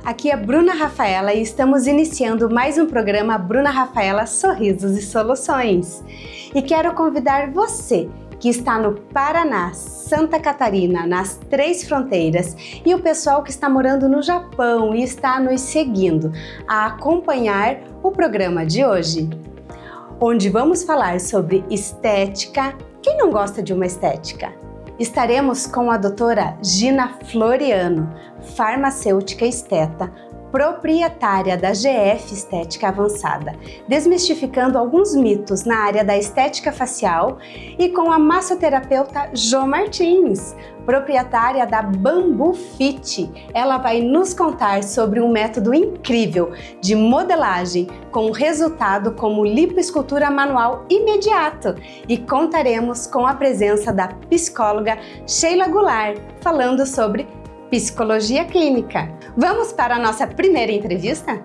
aqui é Bruna Rafaela e estamos iniciando mais um programa Bruna Rafaela Sorrisos e Soluções. E quero convidar você que está no Paraná, Santa Catarina, nas Três Fronteiras, e o pessoal que está morando no Japão e está nos seguindo a acompanhar o programa de hoje, onde vamos falar sobre estética. Quem não gosta de uma estética? Estaremos com a doutora Gina Floriano, farmacêutica esteta, proprietária da GF Estética Avançada, desmistificando alguns mitos na área da estética facial, e com a massoterapeuta Jo Martins, proprietária da Bambu Fit. Ela vai nos contar sobre um método incrível de modelagem com resultado como lipoescultura manual imediato, e contaremos com a presença da psicóloga Sheila Goulart, falando sobre psicologia clínica. Vamos para a nossa primeira entrevista?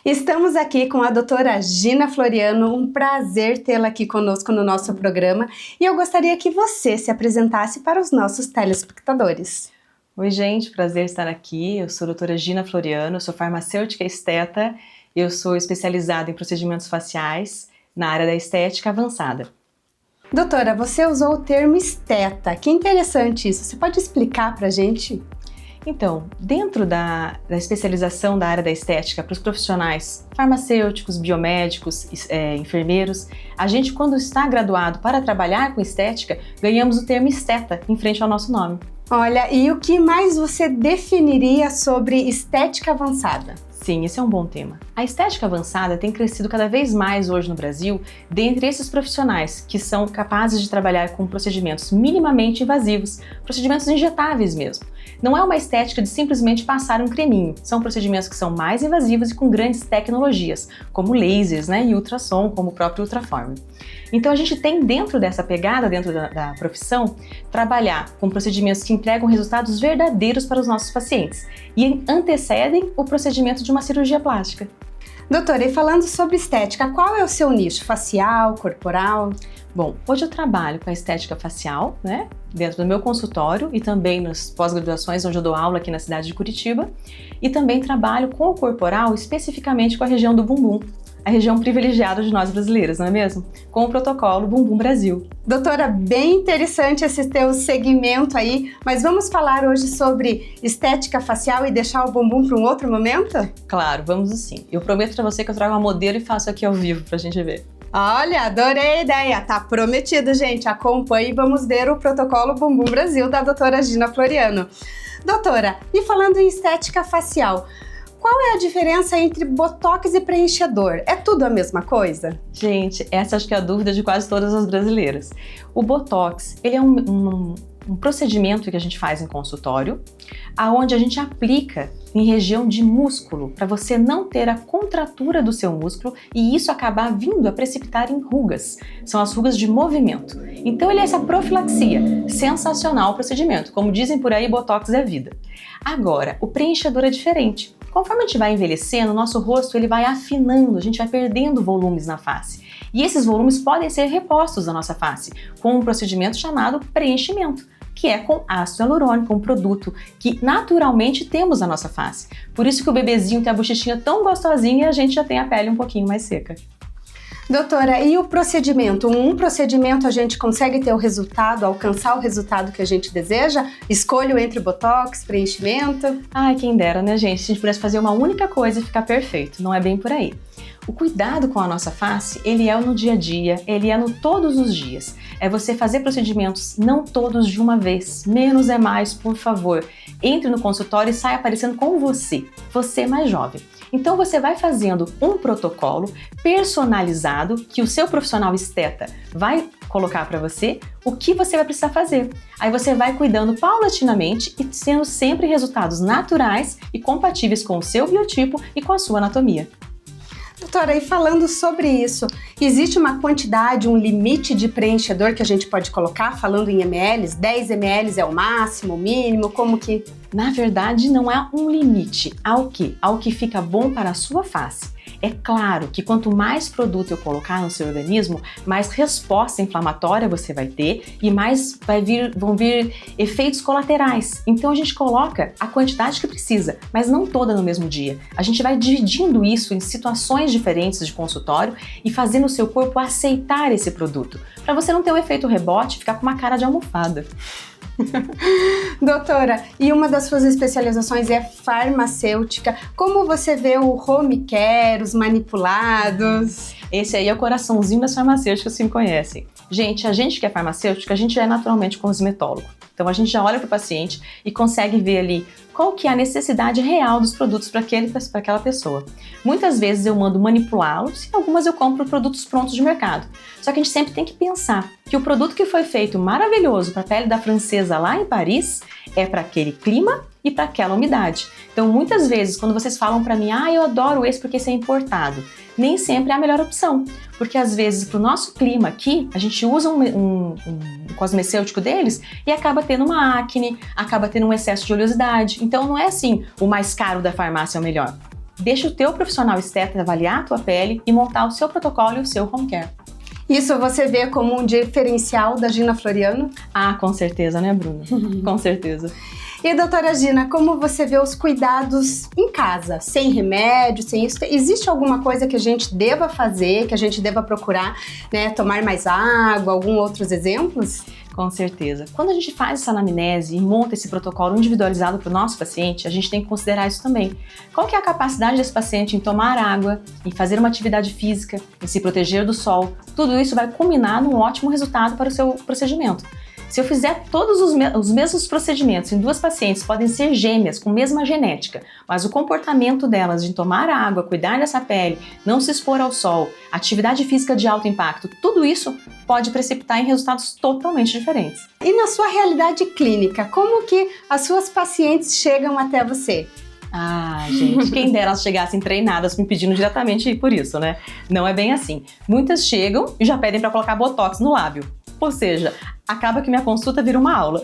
Estamos aqui com a doutora Gina Floriano, um prazer tê-la aqui conosco no nosso programa, e eu gostaria que você se apresentasse para os nossos telespectadores. Oi gente, prazer estar aqui. Eu sou a doutora Gina Floriano, eu sou farmacêutica esteta, eu sou especializada em procedimentos faciais na área da estética avançada. Doutora, você usou o termo esteta, que interessante isso, você pode explicar pra gente? Então, dentro da especialização da área da estética para os profissionais farmacêuticos, biomédicos, enfermeiros, a gente, quando está graduado para trabalhar com estética, ganhamos o termo esteta em frente ao nosso nome. Olha, e o que mais você definiria sobre estética avançada? Sim, esse é um bom tema. A estética avançada tem crescido cada vez mais hoje no Brasil, dentre esses profissionais que são capazes de trabalhar com procedimentos minimamente invasivos, procedimentos injetáveis mesmo. Não é uma estética de simplesmente passar um creminho, são procedimentos que são mais invasivos e com grandes tecnologias, como lasers, e ultrassom, como o próprio Ultraform. Então a gente tem dentro dessa pegada, dentro da profissão, trabalhar com procedimentos que entregam resultados verdadeiros para os nossos pacientes e antecedem o procedimento de uma cirurgia plástica. Doutora, e falando sobre estética, qual é o seu nicho? Facial, corporal? Bom, hoje eu trabalho com a estética facial, dentro do meu consultório e também nas pós-graduações onde eu dou aula aqui na cidade de Curitiba, e também trabalho com o corporal, especificamente com a região do bumbum, a região privilegiada de nós brasileiros, não é mesmo? Com o protocolo Bumbum Brasil. Doutora, bem interessante esse teu segmento aí, mas vamos falar hoje sobre estética facial e deixar o bumbum para um outro momento? Claro, vamos sim. Eu prometo para você que eu trago uma modelo e faço aqui ao vivo pra gente ver. Olha, adorei a ideia, tá prometido, gente. Acompanhe e vamos ver o protocolo Bumbum Brasil da doutora Gina Floriano. Doutora, e falando em estética facial, qual é a diferença entre botox e preenchedor? É tudo a mesma coisa? Gente, essa acho que é a dúvida de quase todas as brasileiras. O botox, ele é um procedimento que a gente faz em consultório, aonde a gente aplica em região de músculo, para você não ter a contratura do seu músculo e isso acabar vindo a precipitar em rugas. São as rugas de movimento. Então ele é essa profilaxia. Sensacional o procedimento. Como dizem por aí, botox é vida. Agora, o preenchedor é diferente. Conforme a gente vai envelhecendo, o nosso rosto ele vai afinando, a gente vai perdendo volumes na face. E esses volumes podem ser repostos na nossa face com um procedimento chamado preenchimento, que é com ácido hialurônico, um produto que naturalmente temos na nossa face. Por isso que o bebezinho tem a bochechinha tão gostosinha e a gente já tem a pele um pouquinho mais seca. Doutora, e o procedimento? Um procedimento a gente consegue ter o resultado, alcançar o resultado que a gente deseja? Escolho entre botox, preenchimento? Ai, quem dera, gente? Se a gente pudesse fazer uma única coisa e ficar perfeito. Não é bem por aí. O cuidado com a nossa face, ele é no dia a dia, ele é no todos os dias. É você fazer procedimentos não todos de uma vez. Menos é mais, por favor. Entre no consultório e saia aparecendo com você mais jovem. Então você vai fazendo um protocolo personalizado que o seu profissional esteta vai colocar para você o que você vai precisar fazer. Aí você vai cuidando paulatinamente e tendo sempre resultados naturais e compatíveis com o seu biotipo e com a sua anatomia. Doutora, e falando sobre isso, existe uma quantidade, um limite de preenchedor que a gente pode colocar, falando em ml? 10 ml é o máximo, o mínimo, como que? Na verdade, não há um limite ao que fica bom para a sua face. É claro que quanto mais produto eu colocar no seu organismo, mais resposta inflamatória você vai ter e mais vão vir efeitos colaterais. Então a gente coloca a quantidade que precisa, mas não toda no mesmo dia. A gente vai dividindo isso em situações diferentes de consultório e fazendo o seu corpo aceitar esse produto, para você não ter um efeito rebote e ficar com uma cara de almofada. Doutora, e uma das suas especializações é farmacêutica. Como você vê o home care, os manipulados? Esse aí é o coraçãozinho das farmacêuticas que me conhecem. Gente, a gente que é farmacêutica, a gente já é naturalmente cosmetólogo. Então a gente já olha para o paciente e consegue ver ali qual que é a necessidade real dos produtos para aquela pessoa. Muitas vezes eu mando manipulá-los e algumas eu compro produtos prontos de mercado. Só que a gente sempre tem que pensar que o produto que foi feito maravilhoso para a pele da francesa lá em Paris é para aquele clima e para aquela umidade. Então muitas vezes quando vocês falam para mim, eu adoro esse porque esse é importado, nem sempre é a melhor opção, porque às vezes para o nosso clima aqui, a gente usa um cosmecêutico deles e acaba tendo uma acne, acaba tendo um excesso de oleosidade. Então não é assim, o mais caro da farmácia é o melhor. Deixa o teu profissional estético avaliar a tua pele e montar o seu protocolo e o seu home care. Isso você vê como um diferencial da Gina Floriano? Com certeza, né, Bruna? Com certeza. E doutora Gina, como você vê os cuidados em casa, sem remédio, sem isso? Existe alguma coisa que a gente deva fazer, que a gente deva procurar, né? Tomar mais água, alguns outros exemplos? Com certeza. Quando a gente faz essa anamnese e monta esse protocolo individualizado para o nosso paciente, a gente tem que considerar isso também. Qual que é a capacidade desse paciente em tomar água, em fazer uma atividade física, em se proteger do sol? Tudo isso vai culminar num ótimo resultado para o seu procedimento. Se eu fizer todos os mesmos procedimentos em duas pacientes, podem ser gêmeas, com a mesma genética, mas o comportamento delas de tomar água, cuidar dessa pele, não se expor ao sol, atividade física de alto impacto, tudo isso pode precipitar em resultados totalmente diferentes. E na sua realidade clínica, como que as suas pacientes chegam até você? Gente, quem dera elas chegassem treinadas me pedindo diretamente por isso, né? Não é bem assim. Muitas chegam e já pedem para colocar botox no lábio. Ou seja, acaba que minha consulta vira uma aula.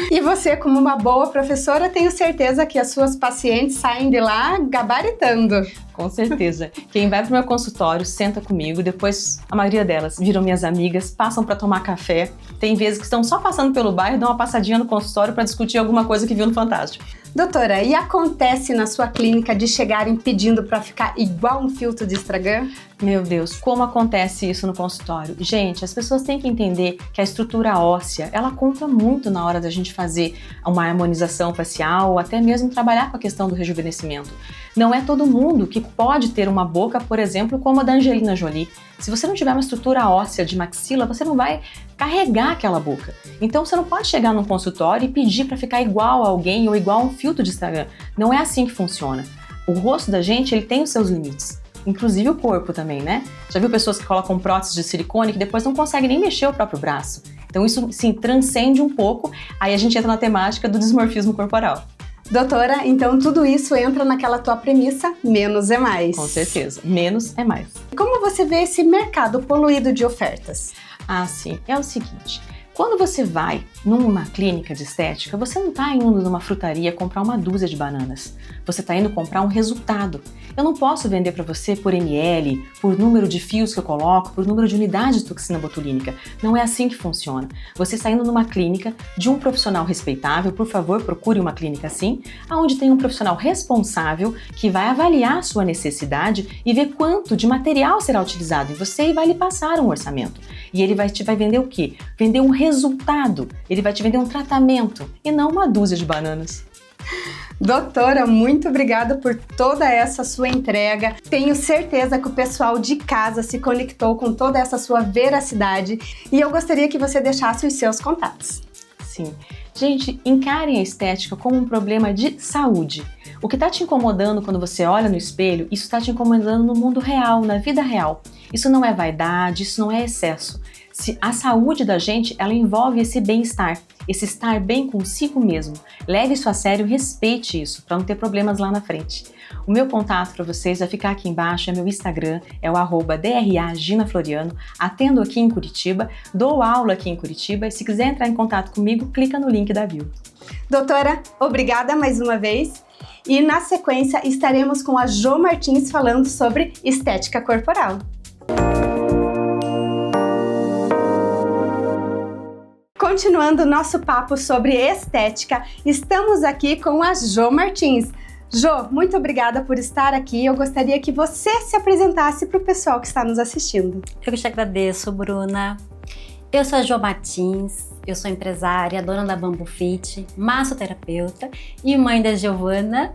E você, como uma boa professora, tenho certeza que as suas pacientes saem de lá gabaritando. Com certeza. Quem vai pro meu consultório, senta comigo, depois a maioria delas viram minhas amigas, passam para tomar café. Tem vezes que estão só passando pelo bairro, dão uma passadinha no consultório para discutir alguma coisa que viu no Fantástico. Doutora, e acontece na sua clínica de chegarem pedindo para ficar igual um filtro de Instagram? Meu Deus, como acontece isso no consultório? Gente, as pessoas têm que entender que a estrutura óssea, ela conta muito na hora da gente fazer uma harmonização facial ou até mesmo trabalhar com a questão do rejuvenescimento. Não é todo mundo que pode ter uma boca, por exemplo, como a da Angelina Jolie. Se você não tiver uma estrutura óssea de maxila, você não vai carregar aquela boca. Então você não pode chegar num consultório e pedir para ficar igual a alguém ou igual a um filtro de Instagram. Não é assim que funciona. O rosto da gente, ele tem os seus limites. Inclusive o corpo também, né? Já viu pessoas que colocam próteses de silicone que depois não conseguem nem mexer o próprio braço? Então isso, sim, transcende um pouco, aí a gente entra na temática do dismorfismo corporal. Doutora, então tudo isso entra naquela tua premissa, menos é mais. Com certeza, menos é mais. Como você vê esse mercado poluído de ofertas? Sim, é o seguinte, quando você vai numa clínica de estética, você não está indo numa frutaria comprar uma dúzia de bananas, você está indo comprar um resultado. Eu não posso vender para você por ml, por número de fios que eu coloco, por número de unidades de toxina botulínica. Não é assim que funciona. Você está indo numa clínica de um profissional respeitável, por favor, procure uma clínica assim, onde tem um profissional responsável que vai avaliar a sua necessidade e ver quanto de material será utilizado em você e vai lhe passar um orçamento. E ele vai vender o quê? Vender um resultado. Ele vai te vender um tratamento e não uma dúzia de bananas. Doutora, muito obrigada por toda essa sua entrega. Tenho certeza que o pessoal de casa se conectou com toda essa sua veracidade e eu gostaria que você deixasse os seus contatos. Sim. Gente, encarem a estética como um problema de saúde. O que está te incomodando quando você olha no espelho, isso está te incomodando no mundo real, na vida real. Isso não é vaidade, isso não é excesso. A saúde da gente, ela envolve esse bem-estar, esse estar bem consigo mesmo. Leve isso a sério, respeite isso, para não ter problemas lá na frente. O meu contato para vocês vai ficar aqui embaixo, é meu Instagram, é o @DRA_GinaFloriano. Atendo aqui em Curitiba, dou aula aqui em Curitiba e se quiser entrar em contato comigo, clica no link da bio. Doutora, obrigada mais uma vez. E na sequência estaremos com a Jo Martins falando sobre estética corporal. Continuando nosso papo sobre estética, estamos aqui com a Jo Martins. Jo, muito obrigada por estar aqui. Eu gostaria que você se apresentasse para o pessoal que está nos assistindo. Eu que te agradeço, Bruna. Eu sou a Jo Martins, eu sou empresária, dona da Bambu Fit, massoterapeuta e mãe da Giovana.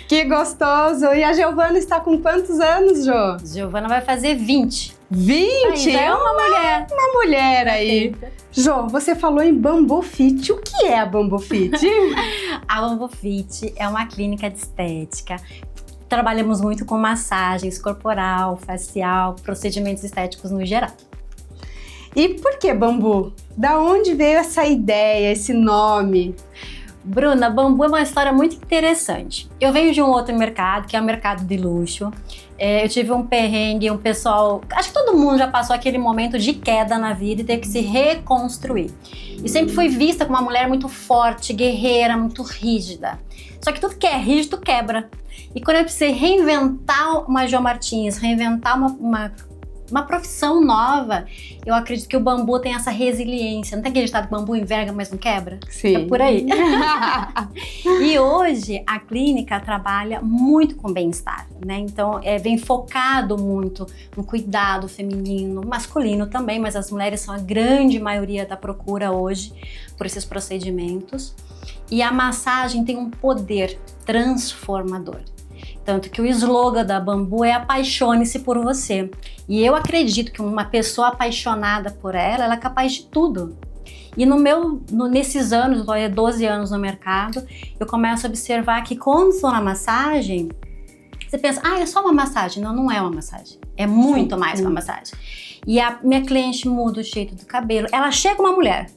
Que gostoso! E a Giovana está com quantos anos, Jo? Giovana vai fazer 20. 20? Aí já é uma mulher. Uma mulher aí. Jo, você falou em Bambu Fit. O que é a Bambu Fit? A Bambu Fit é uma clínica de estética. Trabalhamos muito com massagens corporal, facial, procedimentos estéticos no geral. E por que bambu? Da onde veio essa ideia, esse nome? Bruna, bambu é uma história muito interessante. Eu venho de um outro mercado, que é o mercado de luxo. Eu tive um perrengue, um pessoal... Acho que todo mundo já passou aquele momento de queda na vida e teve que se reconstruir. E sempre fui vista como uma mulher muito forte, guerreira, muito rígida. Só que tudo que é rígido quebra. E quando eu precisei reinventar uma Jo Martins, reinventar uma profissão nova, eu acredito que o bambu tem essa resiliência. Não tem aquele ditado que bambu enverga, mas não quebra? Sim. É por aí. E hoje a clínica trabalha muito com bem-estar, né? Então vem focado muito no cuidado feminino, masculino também, mas as mulheres são a grande maioria da procura hoje por esses procedimentos. E a massagem tem um poder transformador. Tanto que o slogan da Bambu é apaixone-se por você. E eu acredito que uma pessoa apaixonada por ela é capaz de tudo. E nesses anos, eu tô há 12 anos no mercado, eu começo a observar que quando estou na massagem, você pensa, é só uma massagem. Não, não é uma massagem. É muito mais que uma massagem. E a minha cliente muda o jeito do cabelo. Ela chega uma mulher.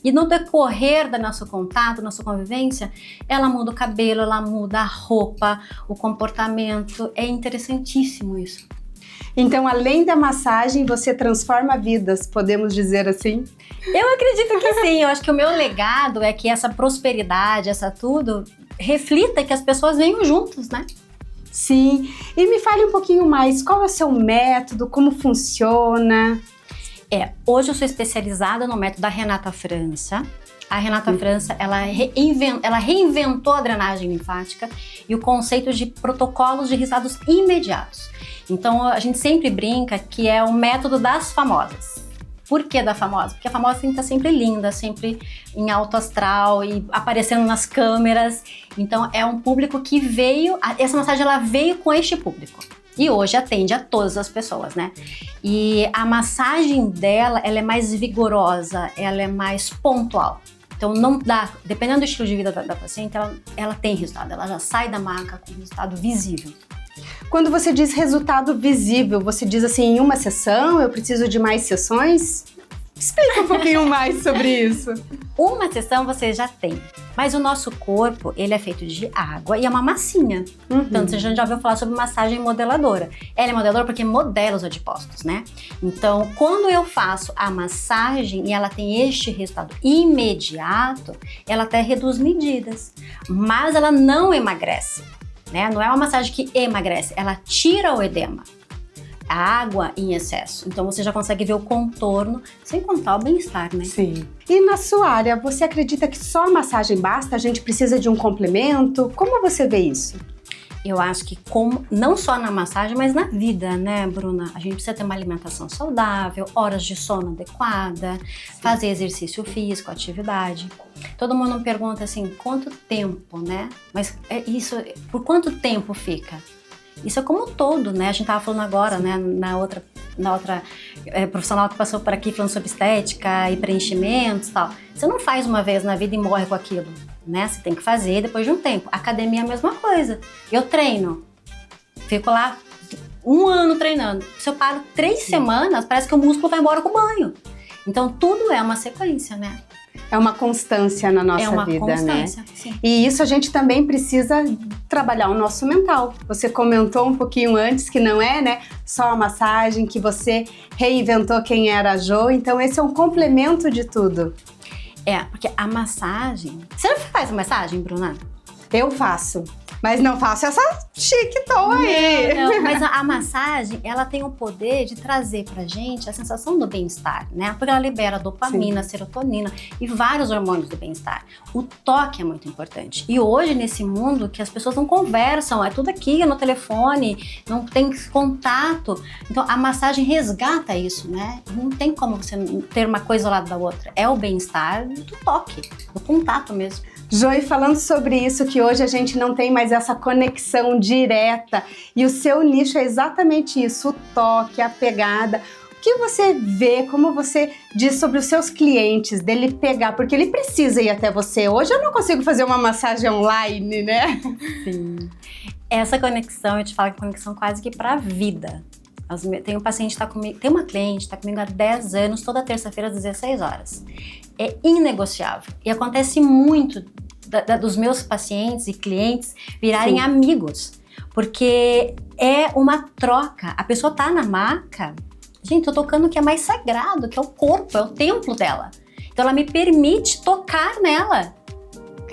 E no decorrer do nosso contato, nossa convivência, ela muda o cabelo, ela muda a roupa, o comportamento. É interessantíssimo isso. Então, além da massagem, você transforma vidas, podemos dizer assim? Eu acredito que sim. Eu acho que o meu legado é que essa prosperidade, essa tudo, reflita que as pessoas venham juntos, né? Sim. E me fale um pouquinho mais, qual é o seu método, como funciona? Hoje eu sou especializada no método da Renata França. A Renata França, ela reinventou a drenagem linfática e o conceito de protocolos de resultados imediatos. Então, a gente sempre brinca que é o método das famosas. Por que da famosa? Porque a famosa tem que estar sempre linda, sempre em alto astral e aparecendo nas câmeras. Então, é um público que essa massagem ela veio com este público. E hoje atende a todas as pessoas, né? E a massagem dela, ela é mais vigorosa, ela é mais pontual. Então não dá, dependendo do estilo de vida da paciente, ela tem resultado, ela já sai da maca com resultado visível. Quando você diz resultado visível, você diz assim, em uma sessão, eu preciso de mais sessões? Explica um pouquinho mais sobre isso. Uma sessão você já tem, mas o nosso corpo, ele é feito de água e é uma massinha. Então, você já ouviu falar sobre massagem modeladora. Ela é modeladora porque modela os adipócitos, né? Então, quando eu faço a massagem e ela tem este resultado imediato, ela até reduz medidas, mas ela não emagrece, né? Não é uma massagem que emagrece, ela tira o edema. A água em excesso. Então você já consegue ver o contorno, sem contar o bem-estar, né? Sim. E na sua área, você acredita que só a massagem basta? A gente precisa de um complemento? Como você vê isso? Eu acho que não só na massagem, mas na vida, né, Bruna? A gente precisa ter uma alimentação saudável, horas de sono adequada, fazer exercício físico, atividade. Todo mundo me pergunta assim, quanto tempo, né? Mas por quanto tempo fica? Isso é como um todo, né? A gente tava falando agora, né, na outra profissional que passou por aqui falando sobre estética e preenchimentos e tal. Você não faz uma vez na vida e morre com aquilo, né? Você tem que fazer depois de um tempo. Academia é a mesma coisa. Eu treino, fico lá um ano treinando. Se eu paro 3 semanas, parece que o músculo vai embora com o banho. Então, tudo é uma sequência, né? É uma constância na nossa vida, né? É uma constância, sim. E isso a gente também precisa trabalhar o nosso mental. Você comentou um pouquinho antes que não é, né, só a massagem, que você reinventou quem era a Jo, então esse é um complemento de tudo. Porque a massagem... Você não faz massagem, Bruna? Eu faço, mas não faço essa chique toa aí. Não, mas a massagem, ela tem o poder de trazer pra gente a sensação do bem-estar, né? Porque ela libera dopamina, serotonina e vários hormônios do bem-estar. O toque é muito importante. E hoje, nesse mundo que as pessoas não conversam, é tudo aqui no telefone, não tem contato. Então, a massagem resgata isso, né? Não tem como você ter uma coisa ao lado da outra. É o bem-estar do toque, do contato mesmo. Jo, e falando sobre isso, que hoje a gente não tem mais essa conexão direta e o seu nicho é exatamente isso, o toque, a pegada. O que você vê, como você diz sobre os seus clientes, dele pegar, porque ele precisa ir até você. Hoje eu não consigo fazer uma massagem online, né? Sim. Essa conexão, eu te falo que é conexão quase que pra vida. Tem um paciente que tá comigo, tem uma cliente que está comigo há 10 anos, toda terça-feira às 16 horas. É inegociável. E acontece muito dos meus pacientes e clientes virarem amigos. Porque é uma troca. A pessoa tá na maca, gente, tô tocando o que é mais sagrado, que é o corpo, é o templo dela. Então ela me permite tocar nela.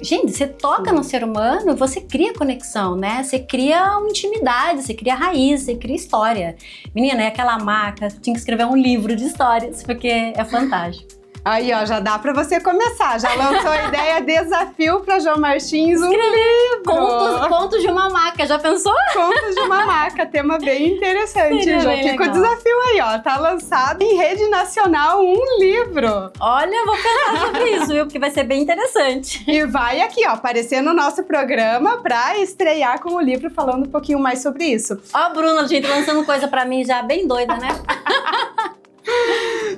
Gente, você toca no ser humano, você cria conexão, né? Você cria uma intimidade, você cria raiz, você cria história. Menina, é aquela maca, tinha que escrever um livro de histórias, porque é fantástico. Aí, ó, já dá pra você começar. Já lançou a ideia, desafio pra Jo Martins, um livro. Contos de uma maca, já pensou? Contos de uma maca, tema bem interessante, Jo. Fica o desafio aí, ó. Tá lançado em rede nacional um livro. Olha, vou pensar sobre isso, viu? Porque vai ser bem interessante. E vai aqui, ó, aparecer no nosso programa pra estrear com o livro falando um pouquinho mais sobre isso. Ó, a Bruna, gente, lançando coisa pra mim já bem doida, né?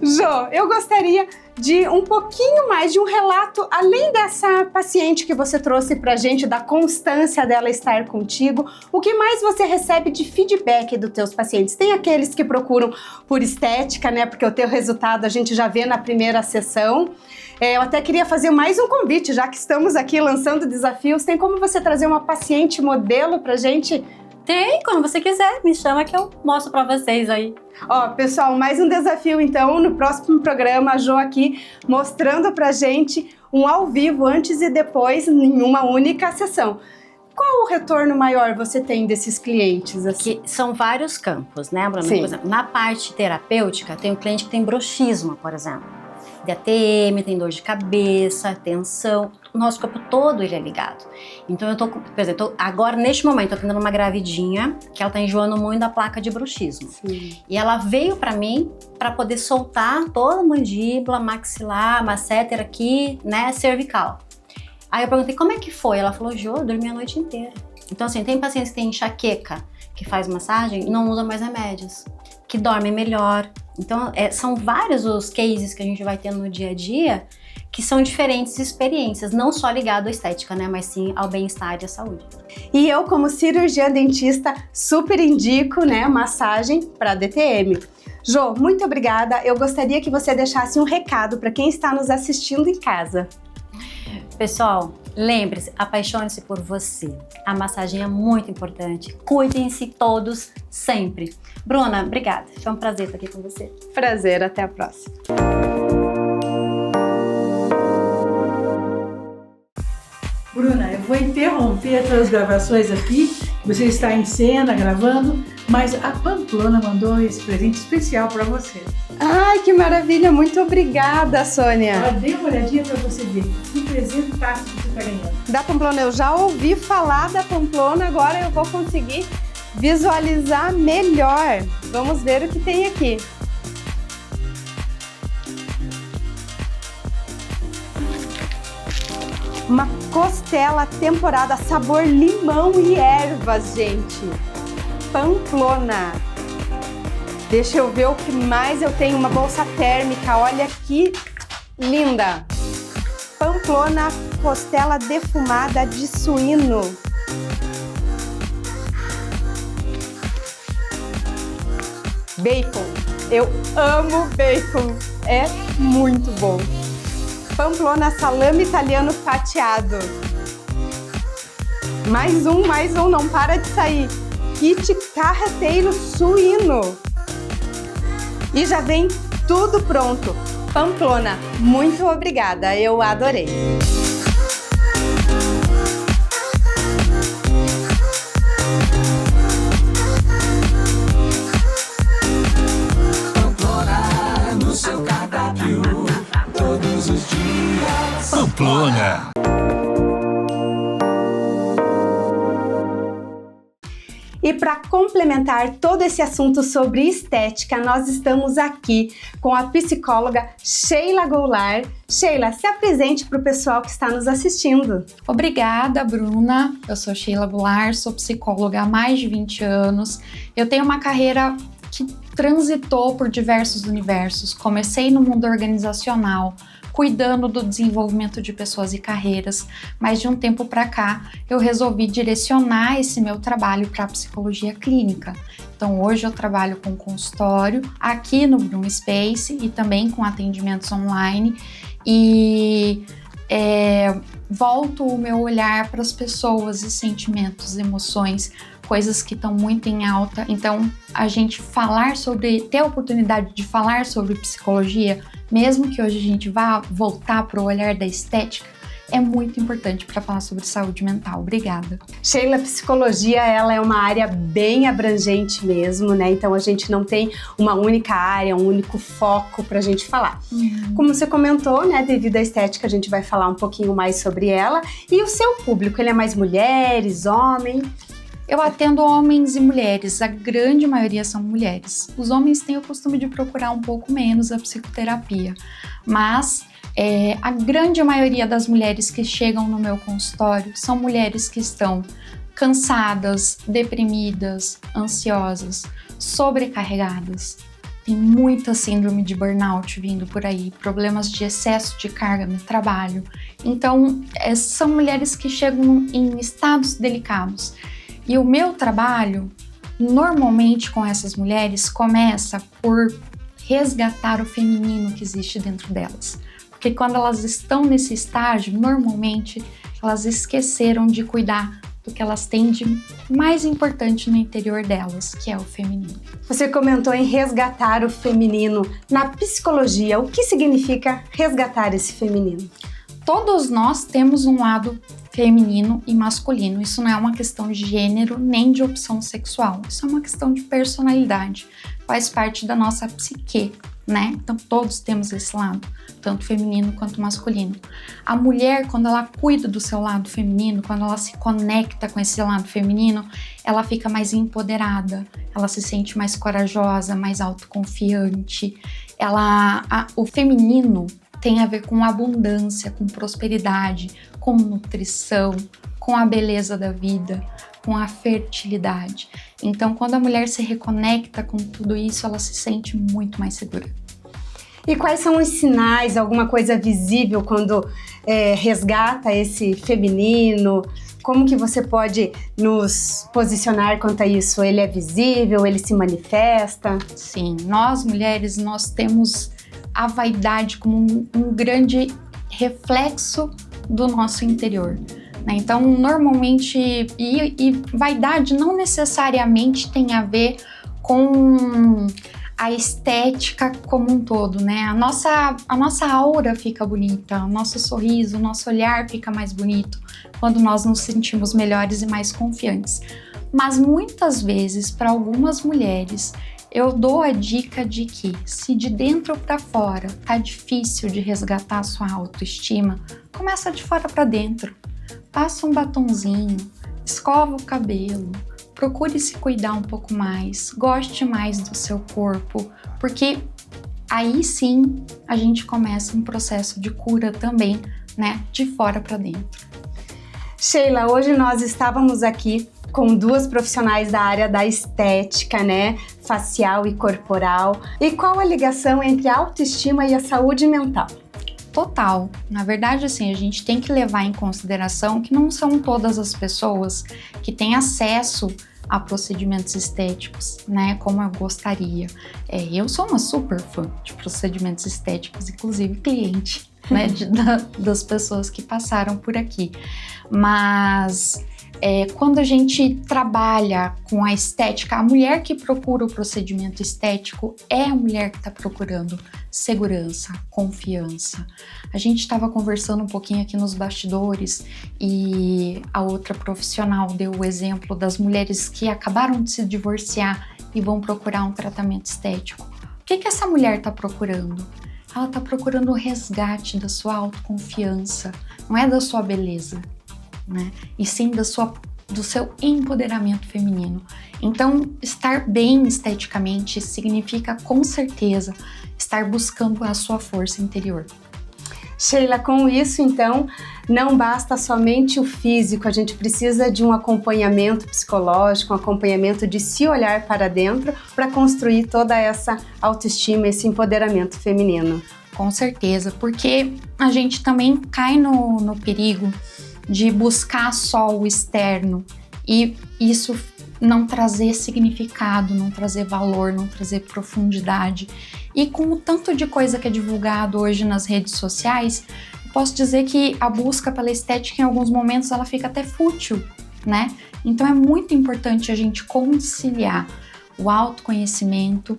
Jo, eu gostaria de um pouquinho mais de um relato, além dessa paciente que você trouxe pra gente, da constância dela estar contigo, o que mais você recebe de feedback dos teus pacientes? Tem aqueles que procuram por estética, né, porque o teu resultado a gente já vê na primeira sessão. Eu até queria fazer mais um convite, já que estamos aqui lançando desafios, tem como você trazer uma paciente modelo pra gente? Tem, quando você quiser, me chama que eu mostro pra vocês aí. Ó, pessoal, mais um desafio então, no próximo programa, a Jo aqui mostrando pra gente um ao vivo antes e depois em uma única sessão. Qual o retorno maior você tem desses clientes? Assim? Que são vários campos, né, Bruna? Por exemplo, na parte terapêutica, tem um cliente que tem bruxismo, por exemplo. DTM, tem dor de cabeça, tensão, o nosso corpo todo ele é ligado. Então eu tô, por exemplo, agora neste momento eu tô atendendo uma gravidinha que ela tá enjoando muito da placa de bruxismo. Sim. E ela veio pra mim pra poder soltar toda a mandíbula, maxilar, masseter aqui, né, cervical. Aí eu perguntei como é que foi, ela falou, Jo, eu dormi a noite inteira. Então assim, tem pacientes que têm enxaqueca, que faz massagem e não usa mais remédios, que dormem melhor. Então, são vários os cases que a gente vai tendo no dia a dia que são diferentes experiências, não só ligado à estética, né, mas sim ao bem-estar e à saúde. E eu, como cirurgiã dentista, super indico, né, massagem para DTM. Jo, muito obrigada. Eu gostaria que você deixasse um recado para quem está nos assistindo em casa. Pessoal, lembre-se, apaixone-se por você. A massagem é muito importante. Cuidem-se todos, sempre. Bruna, obrigada. Foi um prazer estar aqui com você. Prazer, até a próxima. Bruna, eu vou interromper as tuas gravações aqui. Você está em cena gravando, mas a Pamplona mandou esse presente especial para você. Ai, que maravilha! Muito obrigada, Sônia. Dê uma olhadinha para você ver. Que presentaço que você está ganhando. Da Pamplona, eu já ouvi falar da Pamplona, agora eu vou conseguir visualizar melhor. Vamos ver o que tem aqui. Uma costela temperada, sabor limão e ervas, gente. Pamplona. Deixa eu ver o que mais eu tenho. Uma bolsa térmica, olha que linda. Pamplona, costela defumada de suíno. Bacon. Eu amo bacon. É muito bom. Pamplona salame italiano fatiado. Mais um, não para de sair. Kit carreteiro suíno. E já vem tudo pronto. Pamplona, muito obrigada, eu adorei. Pamplona no seu cardápio, todos os dias. Pamplona. E para complementar todo esse assunto sobre estética, nós estamos aqui com a psicóloga Sheila Goulart. Sheila, se apresente para o pessoal que está nos assistindo. Obrigada, Bruna. Eu sou Sheila Goulart, sou psicóloga há mais de 20 anos. Eu tenho uma carreira que transitou por diversos universos. Comecei no mundo organizacional, cuidando do desenvolvimento de pessoas e carreiras, mas de um tempo para cá eu resolvi direcionar esse meu trabalho para a psicologia clínica. Então hoje eu trabalho com consultório aqui no Brum Space e também com atendimentos online e volto o meu olhar para as pessoas e sentimentos, emoções, coisas que estão muito em alta. Então, a gente ter a oportunidade de falar sobre psicologia, mesmo que hoje a gente vá voltar para o olhar da estética, é muito importante para falar sobre saúde mental. Obrigada. Sheila, a psicologia, ela é uma área bem abrangente mesmo, né? Então a gente não tem uma única área, um único foco para a gente falar. Como você comentou, né? Devido à estética, a gente vai falar um pouquinho mais sobre ela. E o seu público, ele é mais mulheres, homem? Eu atendo homens e mulheres, a grande maioria são mulheres. Os homens têm o costume de procurar um pouco menos a psicoterapia, mas a grande maioria das mulheres que chegam no meu consultório são mulheres que estão cansadas, deprimidas, ansiosas, sobrecarregadas. Tem muita síndrome de burnout vindo por aí, problemas de excesso de carga no trabalho. Então, são mulheres que chegam em estados delicados. E o meu trabalho, normalmente com essas mulheres, começa por resgatar o feminino que existe dentro delas. Porque quando elas estão nesse estágio, normalmente elas esqueceram de cuidar do que elas têm de mais importante no interior delas, que é o feminino. Você comentou em resgatar o feminino. Na psicologia, o que significa resgatar esse feminino? Todos nós temos um lado feminino e masculino. Isso não é uma questão de gênero nem de opção sexual. Isso é uma questão de personalidade. Faz parte da nossa psique, né? Então todos temos esse lado, tanto feminino quanto masculino. A mulher, quando ela cuida do seu lado feminino, quando ela se conecta com esse lado feminino, ela fica mais empoderada, ela se sente mais corajosa, mais autoconfiante. O feminino tem a ver com abundância, com prosperidade, com nutrição, com a beleza da vida, com a fertilidade. Então, quando a mulher se reconecta com tudo isso, ela se sente muito mais segura. E quais são os sinais, alguma coisa visível quando resgata esse feminino? Como que você pode nos posicionar quanto a isso? Ele é visível? Ele se manifesta? Sim, nós mulheres, nós temos a vaidade como um grande reflexo do nosso interior, né? Então, normalmente, e vaidade não necessariamente tem a ver com a estética como um todo, né? A nossa aura fica bonita, o nosso sorriso, o nosso olhar fica mais bonito quando nós nos sentimos melhores e mais confiantes. Mas muitas vezes, para algumas mulheres, eu dou a dica de que, se de dentro para fora tá difícil de resgatar a sua autoestima, começa de fora para dentro. Passa um batonzinho, escova o cabelo, procure se cuidar um pouco mais, goste mais do seu corpo, porque aí sim a gente começa um processo de cura também, né, de fora para dentro. Sheila, hoje nós estávamos aqui com duas profissionais da área da estética, né, facial e corporal. E qual a ligação entre a autoestima e a saúde mental? Total. Na verdade, assim, a gente tem que levar em consideração que não são todas as pessoas que têm acesso a procedimentos estéticos, né, como eu gostaria. Eu sou uma super fã de procedimentos estéticos, inclusive cliente, né, das pessoas que passaram por aqui. Mas quando a gente trabalha com a estética, a mulher que procura o procedimento estético é a mulher que está procurando segurança, confiança. A gente estava conversando um pouquinho aqui nos bastidores e a outra profissional deu o exemplo das mulheres que acabaram de se divorciar e vão procurar um tratamento estético. O que essa mulher está procurando? Ela está procurando o resgate da sua autoconfiança, não é da sua beleza, né? E sim do seu empoderamento feminino. Então, estar bem esteticamente significa, com certeza, estar buscando a sua força interior. Sheila, com isso, então, não basta somente o físico, a gente precisa de um acompanhamento psicológico, um acompanhamento de se olhar para dentro para construir toda essa autoestima, esse empoderamento feminino. Com certeza, porque a gente também cai no perigo de buscar só o externo e isso não trazer significado, não trazer valor, não trazer profundidade. E com o tanto de coisa que é divulgado hoje nas redes sociais, eu posso dizer que a busca pela estética em alguns momentos ela fica até fútil, né? Então é muito importante a gente conciliar o autoconhecimento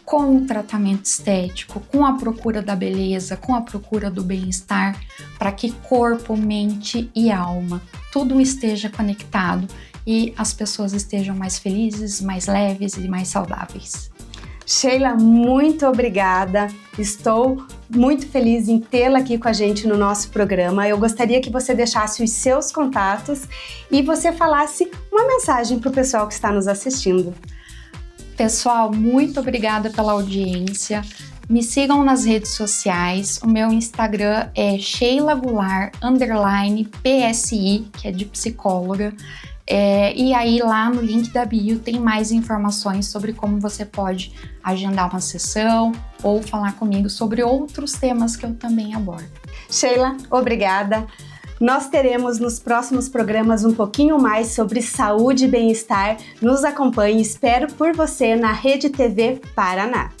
com o tratamento estético, com a procura da beleza, com a procura do bem-estar, para que corpo, mente e alma, tudo esteja conectado e as pessoas estejam mais felizes, mais leves e mais saudáveis. Sheila, muito obrigada. Estou muito feliz em tê-la aqui com a gente no nosso programa. Eu gostaria que você deixasse os seus contatos e você falasse uma mensagem para o pessoal que está nos assistindo. Pessoal, muito obrigada pela audiência. Me sigam nas redes sociais. O meu Instagram é sheila__PSI, que é de psicóloga. E aí lá no link da bio tem mais informações sobre como você pode agendar uma sessão ou falar comigo sobre outros temas que eu também abordo. Sheila, obrigada. Nós teremos nos próximos programas um pouquinho mais sobre saúde e bem-estar. Nos acompanhe, espero por você na Rede TV Paraná.